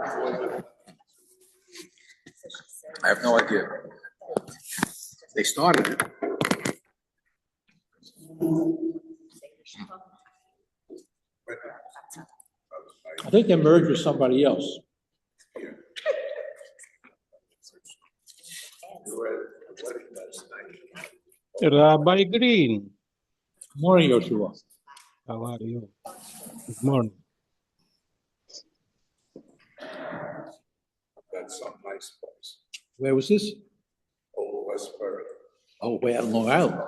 I have no idea. They started it. I think they merged with somebody else. Rabbi Greene. Good morning, Yoshua. How are you? Good morning. That's some nice place. Where was this? Old Westbury. Oh, way out in Long Island.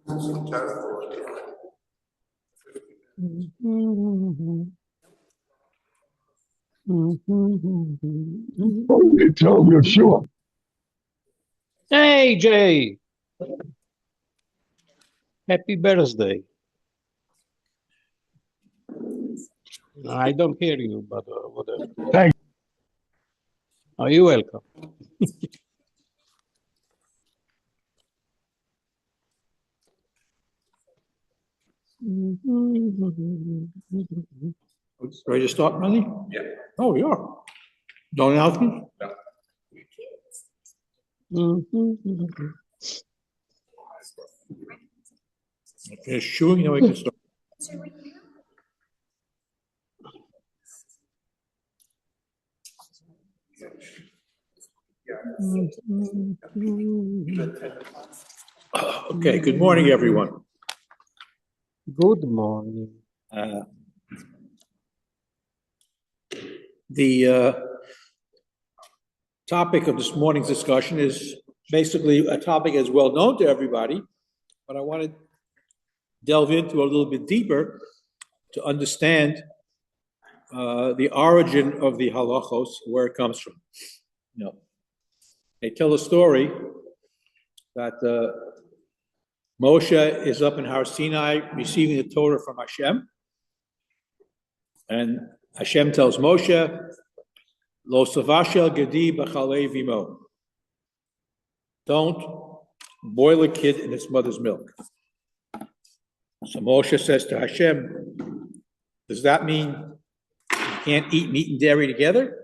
Some territory. Tell me, Shiur. Hey, Jay. Happy birthday. I don't hear you, but whatever. Thank you. Oh, you're welcome. Ready to start, Manny? Yeah. Oh, you are. No announcement? Okay, sure, you know we can start. Okay, good morning, everyone. Good morning. The topic of this morning's discussion is basically a topic as well known to everybody, but I want to delve into a little bit deeper to understand the origin of the halachos, where it comes from. You know, they tell a story that Moshe is up in Har Sinai receiving the Torah from Hashem, and Hashem tells Moshe, Lo savashel gedi b'chalei vimo. Don't boil a kid in its mother's milk. So Moshe says to Hashem, does that mean you can't eat meat and dairy together?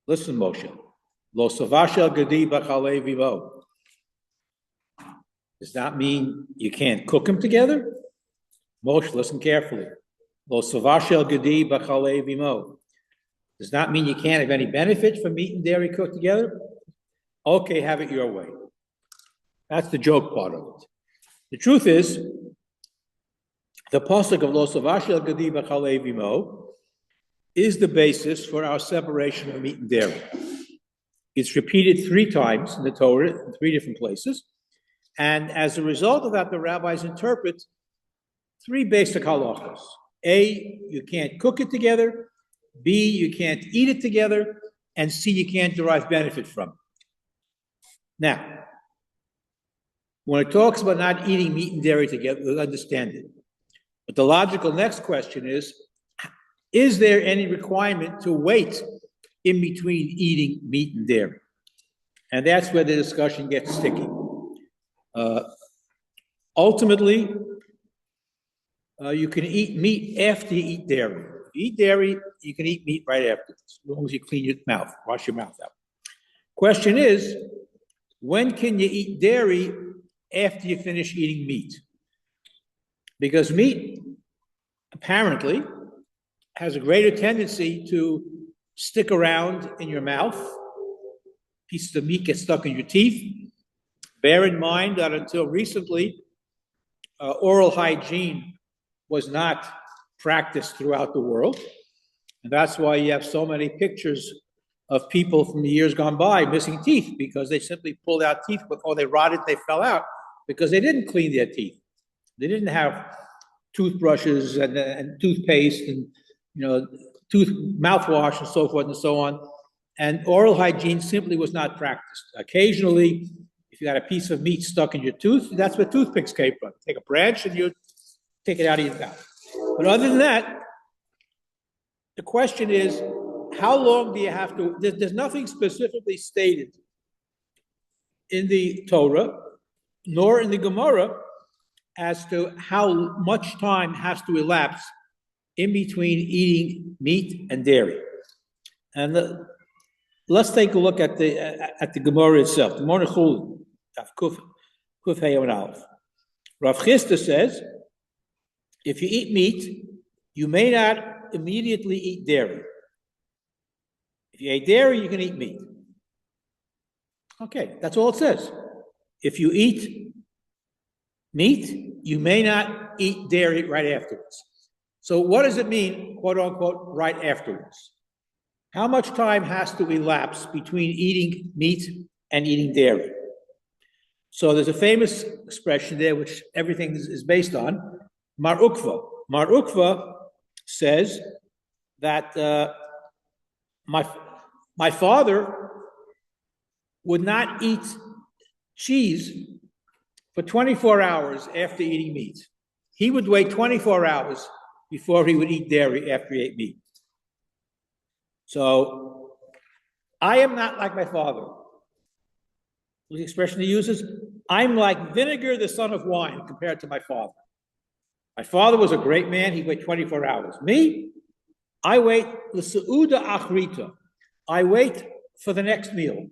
Listen, Moshe. Lo savashel gedi b'chalei vimo. Does that mean you can't cook them together? Moshe, listen carefully. Lo savashel gedi b'chalei vimo. Does that mean you can't have any benefit from meat and dairy cooked together? Okay, have it your way. That's the joke part of it. The truth is, the pasuk of Lo savashel gedi b'chalei vimo is the basis for our separation of meat and dairy. It's repeated 3 times in the Torah in 3 different places. And as a result of that, the rabbis interpret 3 basic halachos. A, you can't cook it together. B, you can't eat it together. And C, you can't derive benefit from it. Now, when it talks about not eating meat and dairy together, we'll understand it. But the logical next question is there any requirement to wait in between eating meat and dairy? And that's where the discussion gets sticky. Ultimately, you can eat meat after you eat dairy. If you eat dairy, you can eat meat right after, as long as you clean your mouth, wash your mouth out. Question is, when can you eat dairy after you finish eating meat? Because meat, apparently, has a greater tendency to stick around in your mouth. Pieces of meat get stuck in your teeth. Bear in mind that until recently, oral hygiene was not practiced throughout the world. And that's why you have so many pictures of people from the years gone by missing teeth, because they simply pulled out teeth, or they rotted, they fell out, because they didn't clean their teeth. They didn't have toothbrushes and toothpaste and mouthwash and so forth and so on. And oral hygiene simply was not practiced. Occasionally, if you got a piece of meat stuck in your tooth, that's where toothpicks came from. Take a branch and you take it out of your mouth. But other than that, the question is, how long do you have to? There's nothing specifically stated in the Torah, nor in the Gemara, as to how much time has to elapse in between eating meat and dairy. And let's take a look at the Gemara itself. The Morning Chul, Kuf Hey and Aleph. Rav Chisda says, if you eat meat, you may not immediately eat dairy. If you ate dairy, you can eat meat. Okay, that's all it says. If you eat meat, you may not eat dairy right afterwards. So what does it mean, quote unquote, right afterwards? How much time has to elapse between eating meat and eating dairy? So there's a famous expression there, which everything is based on, Mar Ukva. Mar Ukva says that my father would not eat cheese for 24 hours after eating meat. He would wait 24 hours before he would eat dairy after he ate meat. So I am not like my father. The expression he uses, I'm like vinegar, the son of wine, compared to my father. My father was a great man. He waited 24 hours. Me, I wait l'seuda achrita. I wait for the next meal.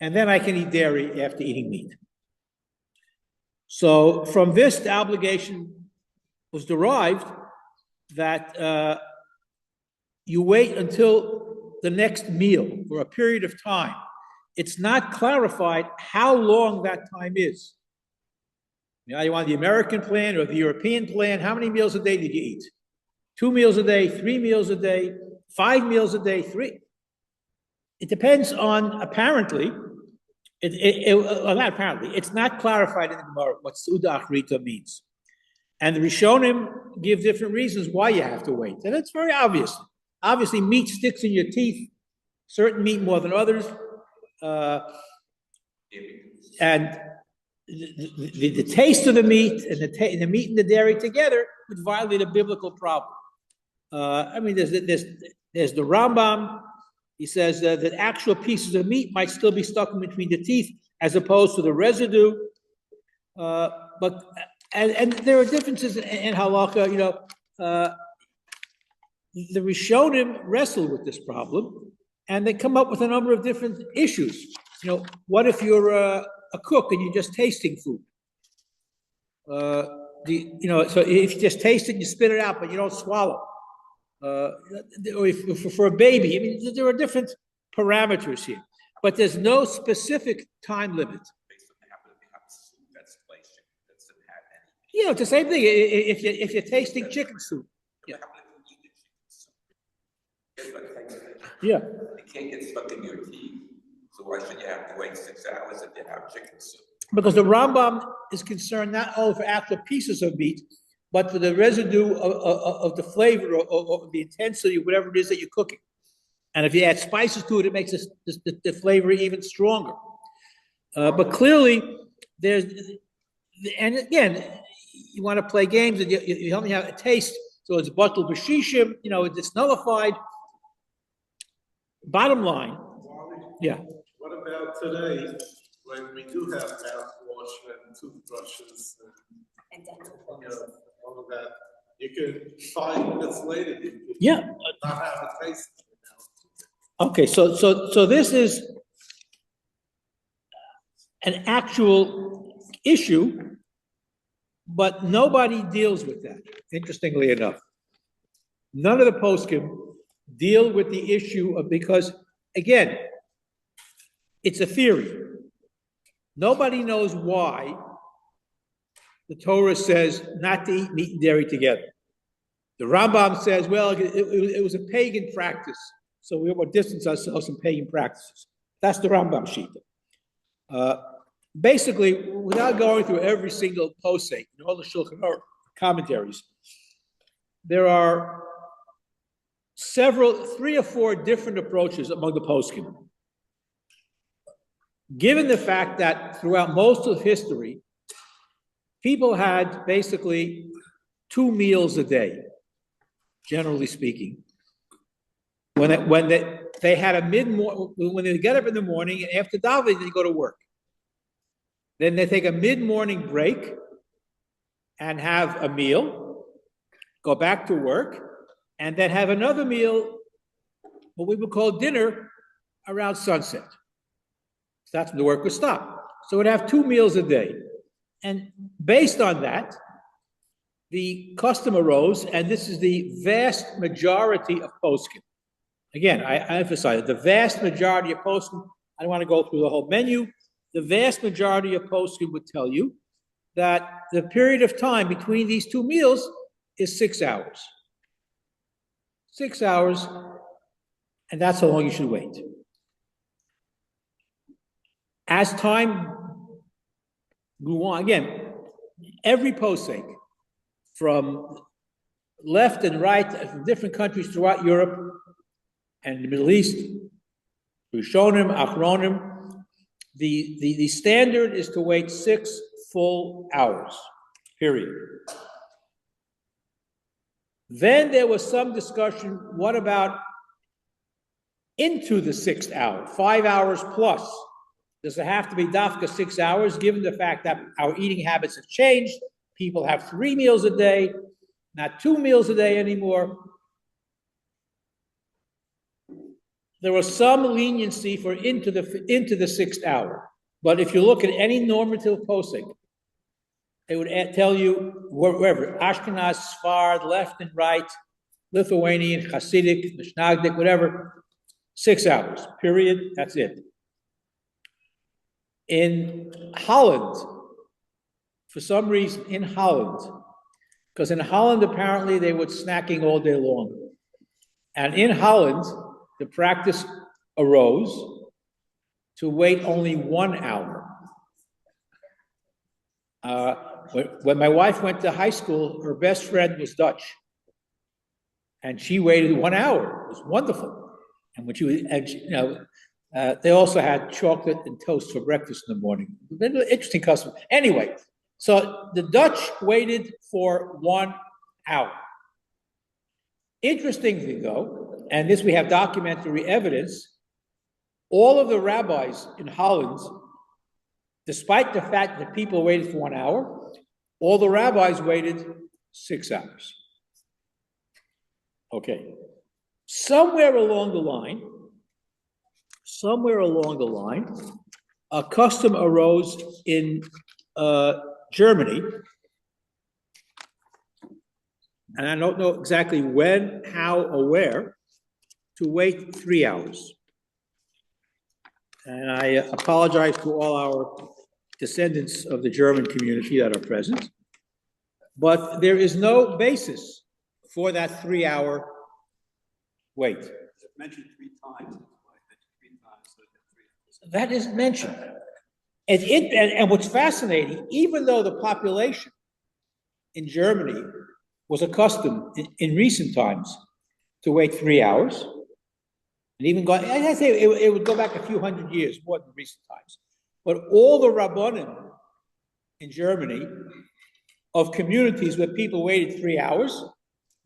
And then I can eat dairy after eating meat. So from this, the obligation was derived that you wait until the next meal for a period of time. It's not clarified how long that time is. You want the American plan or the European plan? How many meals a day did you eat? 2 meals a day, 3 meals a day, 5 meals a day, 3. It depends on, apparently, not apparently, it's not clarified in the Gemara what Suda Achrita means. And the Rishonim give different reasons why you have to wait. And it's very obvious. Obviously, meat sticks in your teeth, certain meat more than others. And the taste of the meat and the meat and the dairy together would violate a biblical problem. There's the Rambam. He says that actual pieces of meat might still be stuck in between the teeth as opposed to the residue. But there are differences in halakha. The Rishonim wrestle with this problem, and they come up with a number of different issues. What if you're a cook and you're just tasting food? So if you just taste it, you spit it out, but you don't swallow. Or if for a baby, there are different parameters here, but there's no specific time limit. It's the same thing. If you're tasting chicken soup, yeah. It can't get stuck in your teeth. So why should you have to wait 6 hours if you have chicken soup? Because the Rambam is concerned not only for actual pieces of meat, but for the residue of the flavor or the intensity, whatever it is that you're cooking. And if you add spices to it, it makes the flavor even stronger. But clearly, and again, you want to play games, and you help me have a taste. So it's batul b'shishim, it's nullified. Bottom line, yeah. What about today, when we do have mouthwash and toothbrushes and all of that? You could 5 minutes later, you could not have a taste. Okay, so this is an actual issue, but nobody deals with that, interestingly enough. None of the poskim deal with the issue of, because, again, it's a theory. Nobody knows why the Torah says not to eat meat and dairy together. The Rambam says, well, it was a pagan practice, so we want to distance ourselves from pagan practices. That's the Rambam Shita. Basically, without going through every single posek and all the Shulchan Aruch commentaries, there are 3 or 4 different approaches among the poskim. Given the fact that throughout most of history, people had basically 2 meals a day, generally speaking. When they had a when they get up in the morning, and after davening, they go to work. Then they take a mid-morning break, and have a meal, go back to work, and then have another meal, what we would call dinner, around sunset. So that's when the work would stop. So we'd have 2 meals a day. And based on that, the custom arose, and this is the vast majority of poskim. Again, I emphasize it, the vast majority of poskim, I don't want to go through the whole menu, the vast majority of poskim would tell you that the period of time between these 2 meals is 6 hours. 6 hours, and that's how long you should wait. As time grew on, again, every posek from left and right, from different countries throughout Europe and the Middle East, Rishonim, Achronim, the standard is to wait 6 full hours, period. Then there was some discussion, what about into the 6th hour, 5 hours plus? Does it have to be dafka 6 hours, given the fact that our eating habits have changed? People have 3 meals a day, not 2 meals a day anymore. There was some leniency for into the 6th hour. But if you look at any normative posek, it would tell you wherever, Ashkenaz, Sfard, left and right, Lithuanian, Hasidic, Mishnagdic, whatever, 6 hours, period, that's it. In Holland, for some reason, in Holland, because in Holland, apparently, they were snacking all day long. And in Holland, the practice arose to wait only 1 hour. When my wife went to high school, her best friend was Dutch. And she waited 1 hour. It was wonderful. And when she was, they also had chocolate and toast for breakfast in the morning. Interesting custom. Anyway, so the Dutch waited for 1 hour. Interestingly, though, and this we have documentary evidence, all of the rabbis in Holland, despite the fact that people waited for 1 hour, all the rabbis waited 6 hours. Okay. Somewhere along the line, a custom arose in Germany, and I don't know exactly when, how, or where, to wait 3 hours. And I apologize to all our descendants of the German community that are present, but there is no basis for that 3 hour wait. It's mentioned 3 times. That is mentioned. And what's fascinating, even though the population in Germany was accustomed in recent times to wait 3 hours, and even I say it would go back a few hundred years more than recent times. But all the Rabbanim in Germany of communities where people waited 3 hours,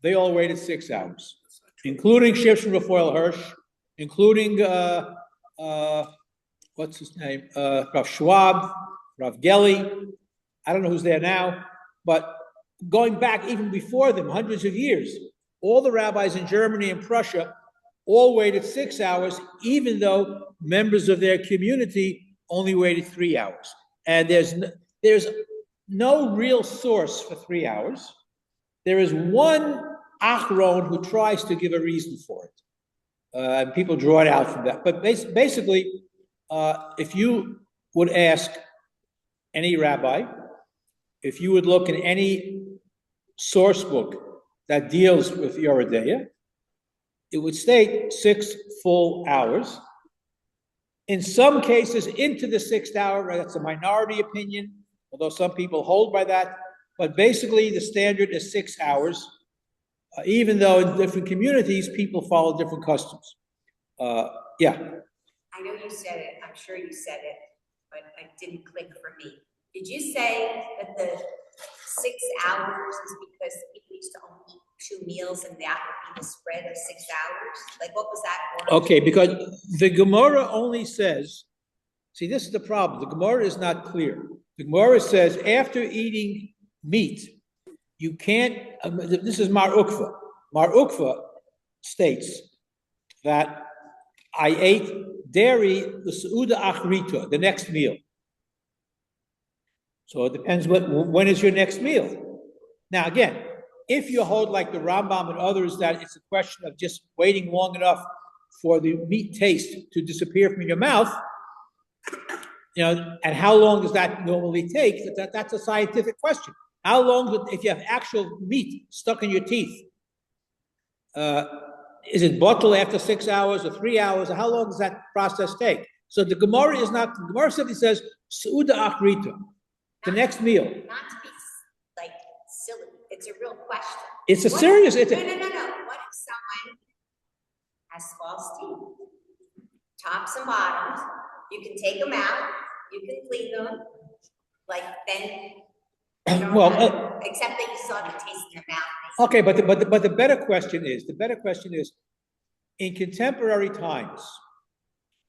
they all waited 6 hours, including Shimshon Raphael Hirsch, including what's his name? Rav Schwab, Rav Gelli. I don't know who's there now, but going back even before them, hundreds of years, all the rabbis in Germany and Prussia all waited 6 hours, even though members of their community only waited 3 hours. And there's no real source for 3 hours. There is one Achron who tries to give a reason for it. And people draw it out from that. But basically, if you would ask any rabbi, if you would look in any source book that deals with Yoredeya, it would state 6 full hours. In some cases, into the 6th hour, that's a minority opinion, although some people hold by that. But basically, the standard is 6 hours, even though in different communities, people follow different customs. Yeah. I know you said it, I'm sure you said it, but it didn't click for me. Did you say that the 6 hours is because people used to only eat 2 meals and that would be the spread of 6 hours? Like, what was that for? Okay, because the Gemara only says, see, this is the problem. The Gemara is not clear. The Gemara says after eating meat you can't, this is Mar Ukva. Mar Ukva states that I ate dairy, the Seuda Achrita, the next meal. So it depends when is your next meal. Now, again, if you hold like the Rambam and others that it's a question of just waiting long enough for the meat taste to disappear from your mouth, and how long does that normally take? That's a scientific question. How long, if you have actual meat stuck in your teeth, is it bottled after 6 hours or 3 hours? Or how long does that process take? So the Gemara the Gemara simply says, Seuda Achrita, the next meal. Not to be like silly, it's a real question. It's a serious. No. What if someone has false teeth, tops and bottoms? You can take them out, you can clean them, like then. Except that you saw the taste in your mouth. Okay, but the better question is, in contemporary times,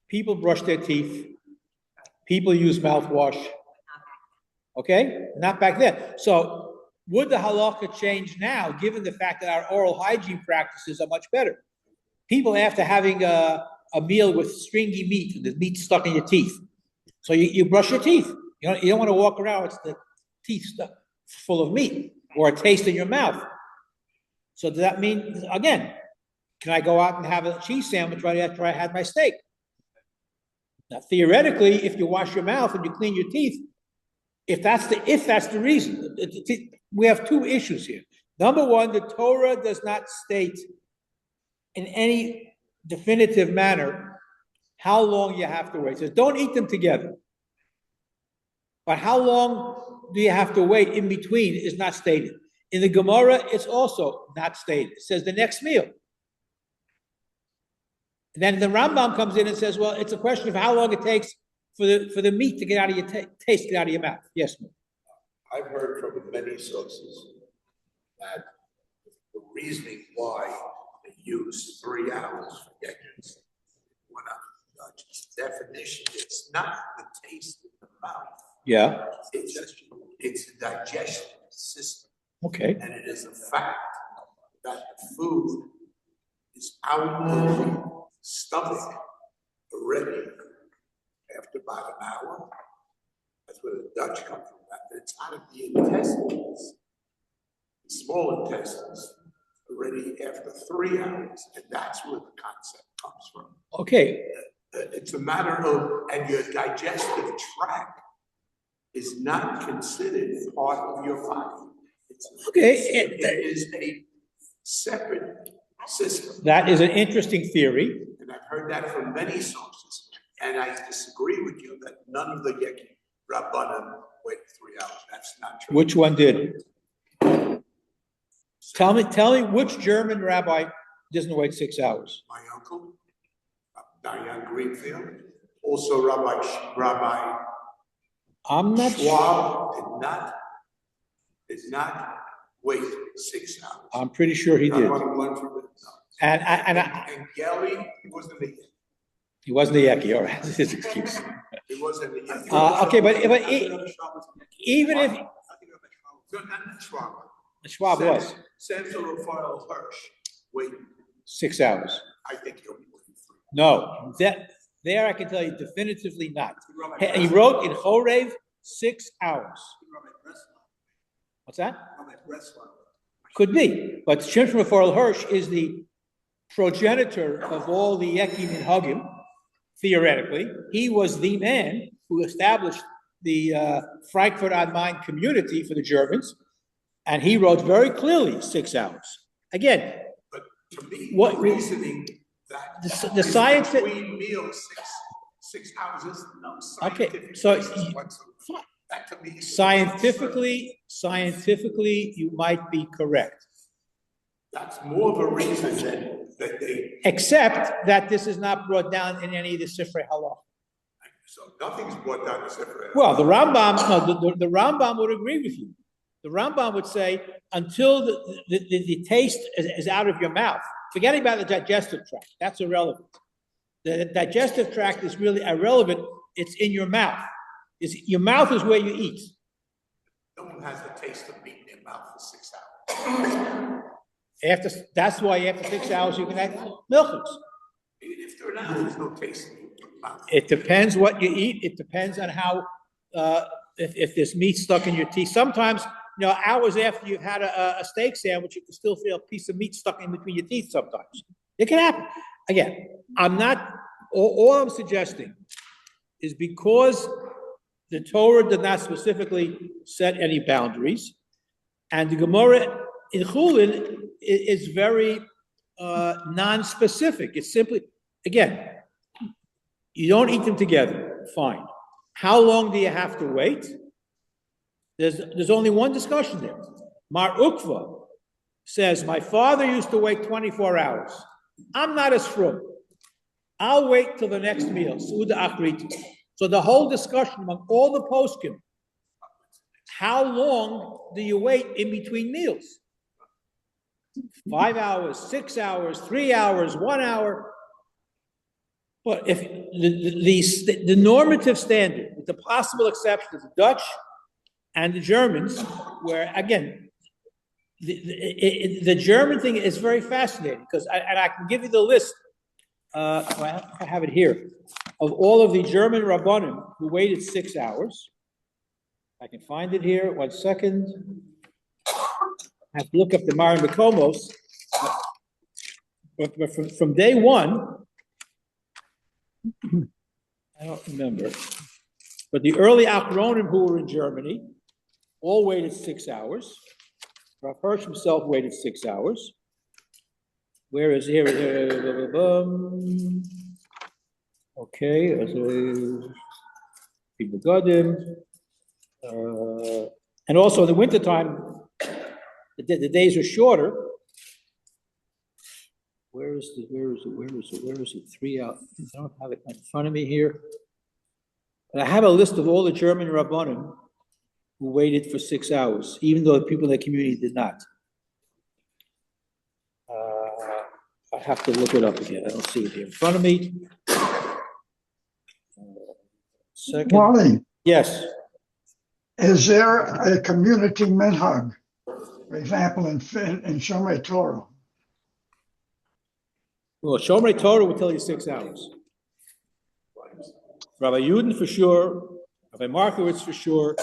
people brush their teeth, people use mouthwash. Okay, not back then. So would the halakha change now, given the fact that our oral hygiene practices are much better? People, after having a meal with stringy meat, and the meat stuck in your teeth, so you brush your teeth. You don't want to walk around with the teeth stuck full of meat or a taste in your mouth. So does that mean, again, can I go out and have a cheese sandwich right after I had my steak? Now, theoretically, if you wash your mouth and you clean your teeth, if that's the reason, we have two issues here. Number one, the Torah does not state in any definitive manner how long you have to wait. It says don't eat them together. But how long do you have to wait in between is not stated. In the Gemara, it's also not stated. It says the next meal. And then the Rambam comes in and says, well, it's a question of how long it takes for the meat to get out of your taste, get out of your mouth. Yes, ma'am. I've heard from many sources that the reasoning why they use 3 hours for getting one out of the Dutch definition, it's not the taste in the mouth. Yeah. It's a digestion system. Okay. And it is a fact that the food is out of the stomach already after about an hour. That's where the Dutch come from. That it's out of the intestines, the small intestines, already after 3 hours, and that's where the concept comes from. Okay. It's a matter of, and your digestive tract is not considered part of your body. It is a separate system. That is an interesting theory. And I've heard that from many sources. And I disagree with you that none of the Yeki Rabbanim wait 3 hours. That's not true. Which one did? Tell me which German rabbi doesn't wait 6 hours? My uncle, Diane Greenfield, also Rabbi I'm not Schwab did not wait 6 hours. I'm pretty sure he did. And Gelly, he wasn't the Yeki. He wasn't the Yeki, all right. That's his excuse. He wasn't the Yeki. Okay, but even if Schwab was Samson Raphael Hirsch, wait 6 hours. I think he'll be waiting 3. No, there I can tell you definitively not. He wrote in Chorev 6 hours. What's that? Could be, but Shimshon Raphael Hirsch is the progenitor of all the Yekim and Hagim. Theoretically, he was the man who established the Frankfurt am Main community for the Germans, and he wrote very clearly 6 hours. Again, but to me, what reasoning that the science between meals 6 hours is no scientific. Okay, so that to me scientifically, you might be correct. That's more of a reason that they. Except that this is not brought down in any of the Sifrei Halach. So nothing's brought down in Sifrei Halach. Well, the Rambam would agree with you. The Rambam would say until the taste is out of your mouth, forgetting about the digestive tract, that's irrelevant. The digestive tract is really irrelevant. It's in your mouth. Your mouth is where you eat. No one has the taste of meat in their mouth for 6 hours. That's why after 6 hours you can have milchiks. Even if they're not, there's no taste in your mouth. It depends what you eat. It depends on how, if there's meat stuck in your teeth. Sometimes, hours after you've had a steak sandwich, you can still feel a piece of meat stuck in between your teeth sometimes. It can happen. Again, all I'm suggesting is because the Torah did not specifically set any boundaries, and the Gemara in Chulin is very non-specific. It's simply, again, you don't eat them together, fine. How long do you have to wait? There's only one discussion there. Mar Ukva says, my father used to wait 24 hours. I'm not as frum. I'll wait till the next meal. So the whole discussion among all the poskim, how long do you wait in between meals? 5 hours, 6 hours, 3 hours, 1 hour. But if the normative standard, with the possible exception of the Dutch and the Germans, where again, the German thing is very fascinating because, I can give you the list. I have it here of all of the German rabbanim who waited 6 hours. I can find it here. 1 second. I have to look up the Marim Bekomos. But from day one, I don't remember. But the early Achronim who were in Germany all waited 6 hours. Rav Hirsch himself waited 6 hours. Where is here? Okay, people got him. And also in the wintertime, the days are shorter. Where is it? 3 out. I don't have it in front of me here. But I have a list of all the German rabbanim who waited for 6 hours, even though the people in the community did not. I have to look it up again. I don't see it here in front of me. Second. Wally, Yes. is there a community minhag, for example, in Shomrei Torah? Well, Shomrei Torah will tell you 6 hours. Rabbi Yudin for sure, Rabbi Markowitz for sure,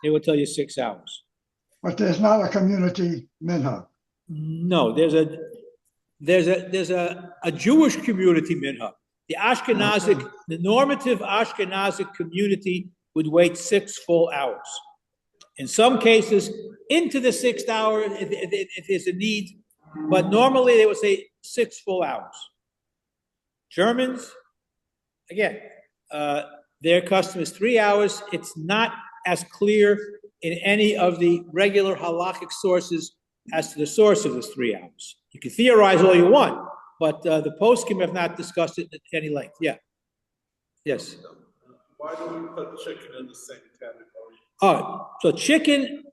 they will tell you 6 hours. But there's not a community minhag. No, there's a Jewish community minhag. The Ashkenazic, the normative Ashkenazic community would wait 6 full hours. In some cases, into the 6th hour if there's a need, but normally they would say 6 full hours. Germans, again, their custom is 3 hours. It's not as clear in any of the regular halakhic sources as to the source of this 3 hours. You can theorize all you want, but the poskim have not discussed it at any length. Yeah. Yes. Why do we put chicken in the same category? So chicken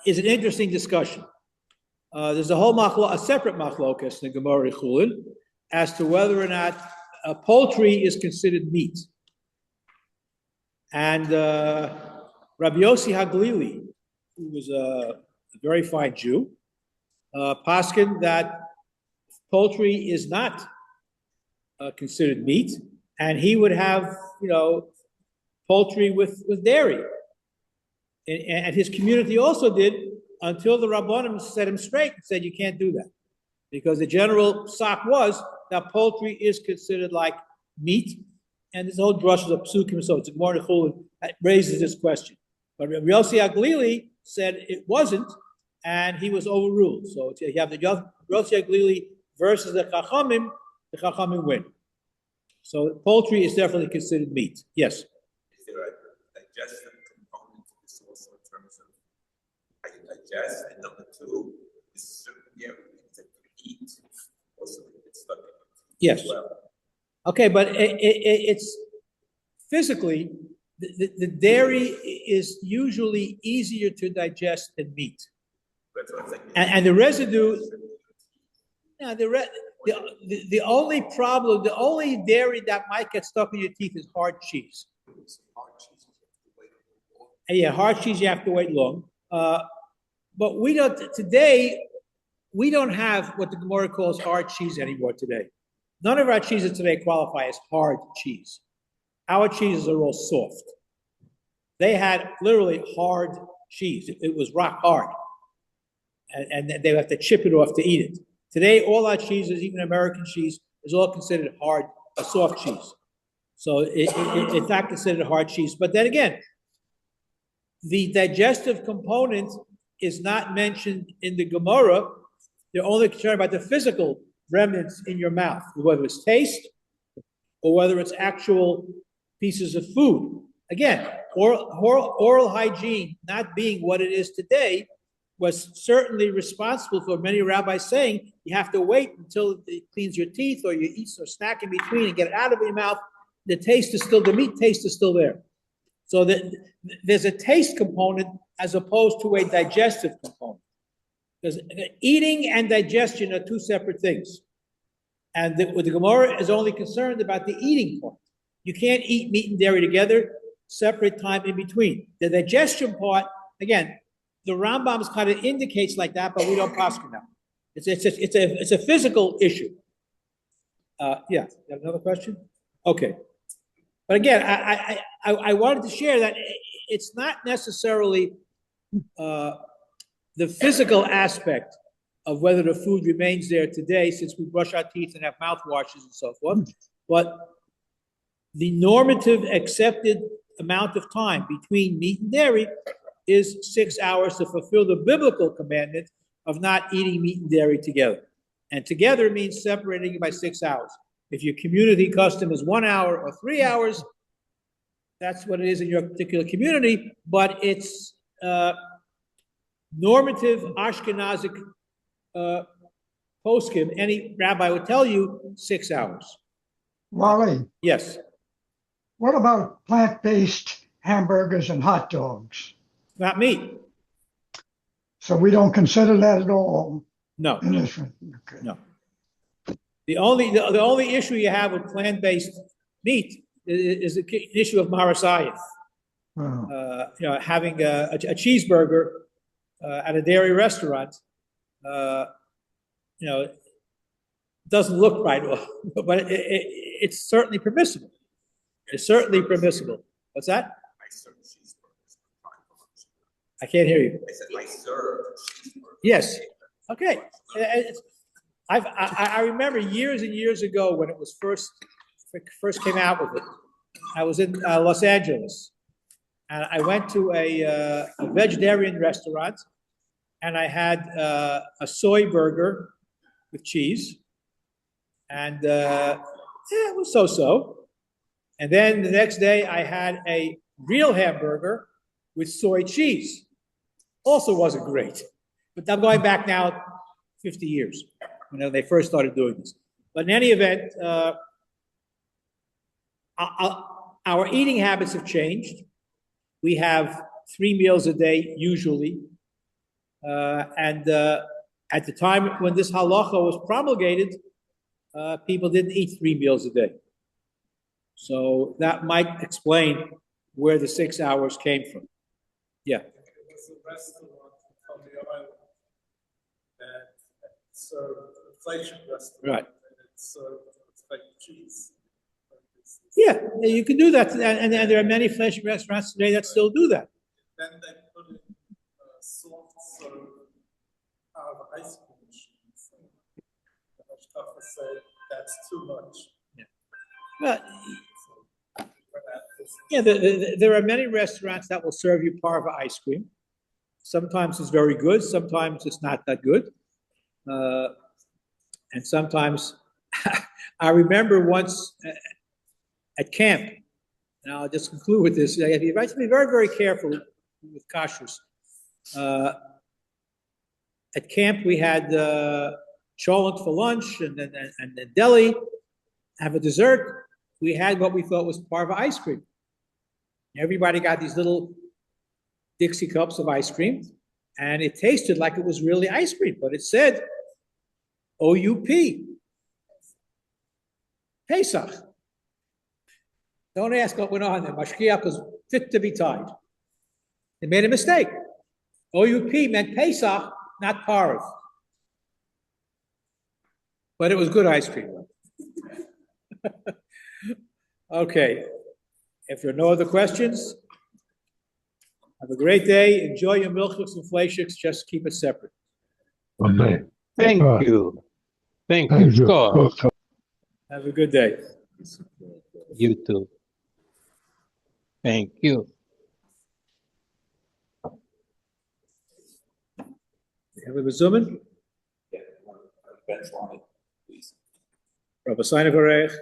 is an interesting discussion. There's a separate machlokas in the Gemara Chulin as to whether or not poultry is considered meat. And Rabbi Yossi Haglili, who was a very fine Jew, paskin that poultry is not considered meat, and he would have, poultry with dairy. And his community also did, until the Rabbanim set him straight and said, you can't do that. Because the general sock was that poultry is considered like meat, and this whole drush is a psukim, so it's a Gemara Chulin that raises this question. But Rabbi Yossi Haglili said it wasn't, and he was overruled. So you have the Yossi Haglili versus the Chachamim win. So poultry is definitely considered meat. Yes. Is there a digestion component to this also in terms of how you digest? And number two, is certain things that you eat also get stuck in it. Yes. As well. Okay, but it's physically, the dairy is usually easier to digest than meat. That's what I'm saying. And the residue, the only problem, the only dairy that might get stuck in your teeth is hard cheese. And yeah, hard cheese you have to wait long. but we don't, today, we don't have what the Gemara calls hard cheese anymore today. None of our cheeses today qualify as hard cheese. Our cheeses are all soft. They had literally hard cheese. It was rock hard. And they have to chip it off to eat it. Today, all our cheeses, even American cheese, is all considered hard, a soft cheese. So it's not considered hard cheese. But then again, the digestive component is not mentioned in the Gemara. They're only concerned about the physical remnants in your mouth, whether it's taste or whether it's actual pieces of food. Again, oral hygiene not being what it is today was certainly responsible for many rabbis saying you have to wait until it cleans your teeth or you eat or snack in between and get it out of your mouth. The taste is still, the meat taste is still there. So there's a taste component as opposed to a digestive component. Because eating and digestion are two separate things. And the Gemara is only concerned about the eating part. You can't eat meat and dairy together, separate time in between. The digestion part, again, the Rambam kind of indicates like that, but we don't prosecute now. It's a physical issue. Yeah, you have another question? Okay. But again, I wanted to share that it's not necessarily the physical aspect of whether the food remains there today, since we brush our teeth and have mouthwashes and so forth, but the normative accepted amount of time between meat and dairy is 6 hours to fulfill the biblical commandment of not eating meat and dairy together. And together means separating it by 6 hours. If your community custom is 1 hour or 3 hours, that's what it is in your particular community, but it's normative Ashkenazic poskim. Any rabbi would tell you 6 hours. Wally, Yes. what about plant-based hamburgers and hot dogs? Not meat. So we don't consider that at all No. in this one? Okay. No. The only issue you have with plant-based meat is the issue of marasayif. Wow. Having a cheeseburger at a dairy restaurant, doesn't look right, but it's certainly permissible. It's certainly permissible. What's that? I serve cheeseburgers. I can't hear you. I said I serve cheeseburgers. Yes. Okay. I remember years and years ago when it was first came out with it. I was in Los Angeles, and I went to a vegetarian restaurant, and I had a soy burger with cheese, and it was so-so. And then the next day I had a real hamburger with soy cheese. Also wasn't great. But I'm going back now 50 years, when they first started doing this. But in any event, our eating habits have changed. We have 3 meals a day, usually. And at the time when this halacha was promulgated, people didn't eat 3 meals a day. So that might explain where the 6 hours came from. Yeah. It was a restaurant on the island that served inflation restaurant. Right. And it served fake cheese. Yeah, you can do that. And there are many flesh restaurants today that still do that. Then they put in soft serve out of ice cream machines. The Hashkafa said that's too much. Well, yeah, there are many restaurants that will serve you parva ice cream. Sometimes it's very good. Sometimes it's not that good. And sometimes, I remember once at camp, and I'll just conclude with this. You have to be very, very careful with kashrus. At camp, we had cholent for lunch and then deli. Have a dessert. We had what we thought was parva ice cream. Everybody got these little Dixie cups of ice cream, and it tasted like it was really ice cream, but it said OUP, Pesach. Don't ask what went on there. Mashkiach was fit to be tied. They made a mistake. OUP meant Pesach, not Parv. But it was good ice cream. Okay, if there are no other questions, have a great day. Enjoy your milkshakes and flakes. Just keep it separate. Thank you. Thank you. Scott. Have a good day. You too. Thank you. Have a resumen? Yeah, bench on it, please. Rabbi Seinevarech.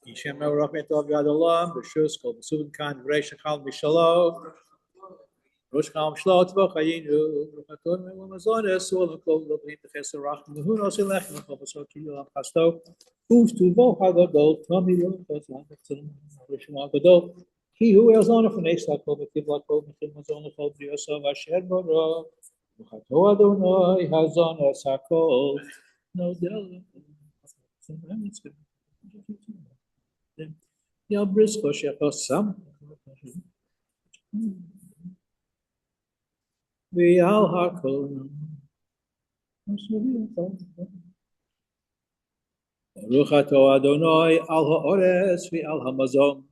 Yishem Melrach Metov Yad Olam. B'shus Kol B'suvin Kan V'reish Chal Mishalom. Rosh Chal Mishlot V'chayinu. B'chaton Me'ul Mazones. Ol V'kol V'b'nim B'ches Arach. V'hu Nosi Lech. V'chol V'sot Kiyol Chasto. Who's to Vo HaGadol. Tomi Yom Chazan. Rishon HaGadol. He who has honor from Eis Lakol V'kiv Lakol V'chil Mazon L'chol B'yosov Asher Boro. V'chato Adonai Hazon Es HaKol. No del. Ya brisko shechosam. V'al hakol. Baruch ato Adonai al ha'ores v'al hamazon.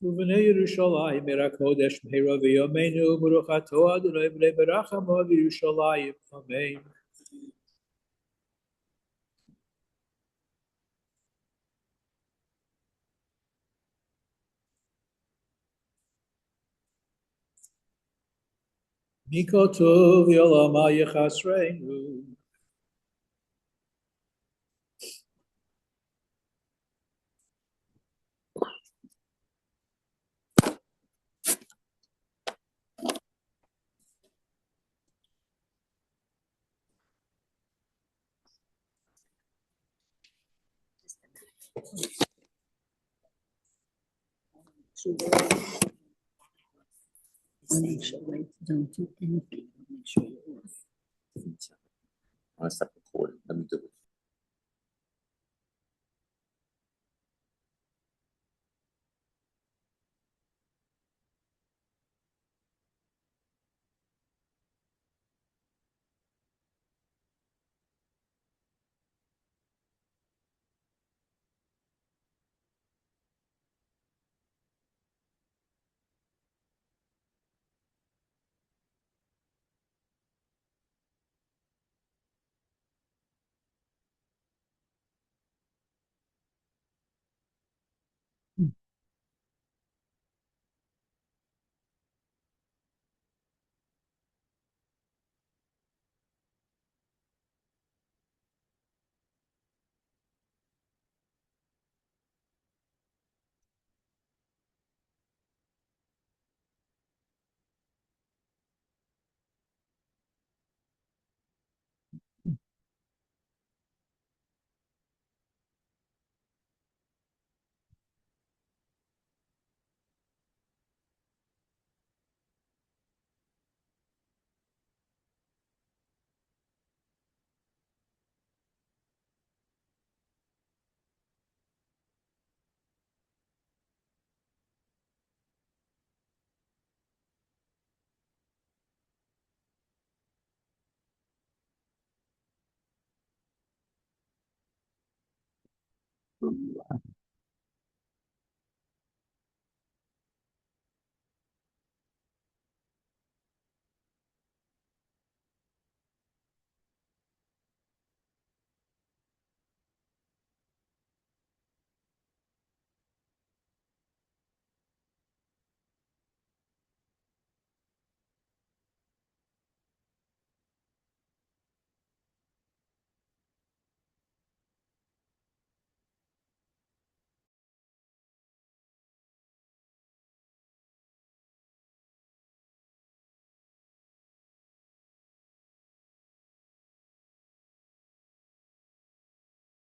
Uvnei Yerushalayim mirakodesh mehira v'yomeinu. Baruch ato Adonai b'nei berachamo v'Yerushalayim. Amen. Miko tov yolama yechasreinu. Make sure they don't do anything. Make sure you're off. I stop recording, let me do it.